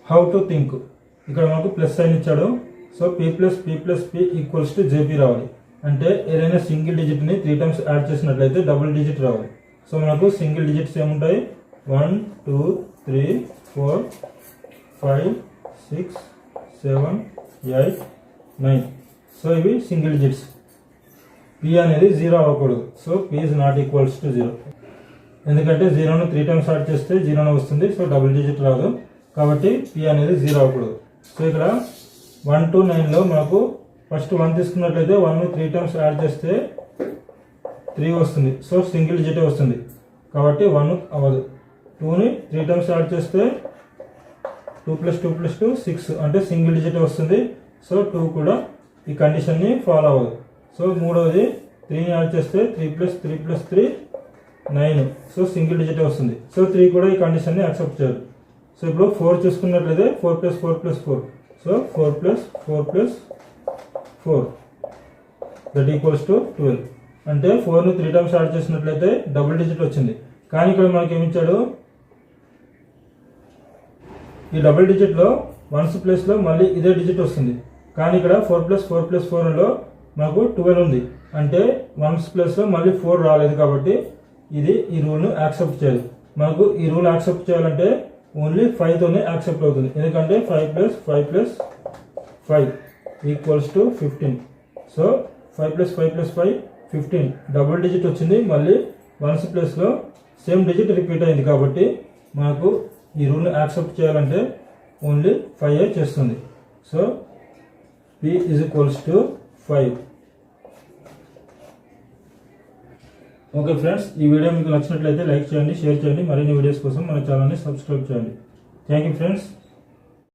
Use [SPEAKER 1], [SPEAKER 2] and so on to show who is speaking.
[SPEAKER 1] How to think. ఇక్కడ మనకు plus sign ఇచ్చాడు. So p plus p equals to JP రావాలి. అంటే ఏదైనా సింగిల్ డిజిట్ని 3 టైమ్స్ యాడ్ చేసినట్లయితే డబుల్ డిజిట్ రావాలి. సో మనకు సింగిల్ డిజిట్స్ ఏముంటాయి, 1 2 3 4 5 6 7 8 9. సో ఇవి సింగిల్ డిజిట్స్. p అనేది 0 అవ్వకూడదు. So p is not equals to 0. ఎందుకంటే 0ను 3 టైమ్స్ యాడ్ చేస్తే 0 వస్తుంది. సో డబుల్ డిజిట్ రాదు కాబట్టి p అనేది 0 అవ్వకూడదు. సో ఇక్కడ 1 to 9లో మనకు ఫస్ట్ 1 తీసుకున్నట్లయితే 1ను 3 టైమ్స్ యాడ్ చేస్తే 3 వస్తుంది. సో సింగిల్ డిజిట్ వస్తుంది కాబట్టి 1 అవ్వదు. 2ని 3 టైమ్స్ యాడ్ చేస్తే 2 + 2 + 2 6 అంటే సింగిల్ డిజిట్ వస్తుంది. సో 2 కూడా ఈ కండిషన్ని ఫాలో అవ్వదు. సో మూడవది 3ని యాడ్ చేస్తే 3 + 3 + 3 9. సో సింగిల్ డిజిట్ వస్తుంది. సో 3 కూడా ఈ కండిషన్ని యాక్సెప్ట్ చేయరు. సో ఇప్పుడు 4 చూసుకున్నట్లయితే 4 + 4 + 4. So 4 + 4 + 4 that equals to 12. అంటే 4ను 3 టైమ్స్ యాడ్ చేసినట్లయితే డబుల్ డిజిట్ వచ్చింది. కానీ ఇక్కడ మనకి ఏమి ఇచ్చాడు, ఈ డబుల్ డిజిట్లో 1s ప్లేస్లో మళ్ళీ ఇదే డిజిట్ వస్తుంది. కానీ ఇక్కడ 4 + 4 + 4లో మనకు 12 ఉంది. అంటే 1s ప్లేస్లో మళ్ళీ 4 రాలేదు కాబట్టి ఇది ఈ రూల్ను యాక్సెప్ట్ చేయదు. మనకు ఈ రూల్ యాక్సెప్ట్ చేయాలంటే ఓన్లీ 5తోనే యాక్సెప్ట్ అవుతుంది. ఎందుకంటే 5 + 5 + 5 equals to 15. So 5 + 5 + 5 15 double digit వచ్చింది. మళ్ళీ 1s ప్లేస్లో సేమ్ డిజిట్ రిపీట్ అయింది కాబట్టి మనకు ఈ రూల్ని యాక్సెప్ట్ చేయాలంటే ఓన్లీ 5 చేస్తుంది. So p = 5. ఓకే ఫ్రెండ్స్, ఈ వీడియో మీకు నచ్చినట్లయితే లైక్ చేయండి, షేర్ చేయండి. మరిన్ని వీడియోస్ కోసం మన ఛానల్ని సబ్స్క్రైబ్ చేయండి. Thank you friends.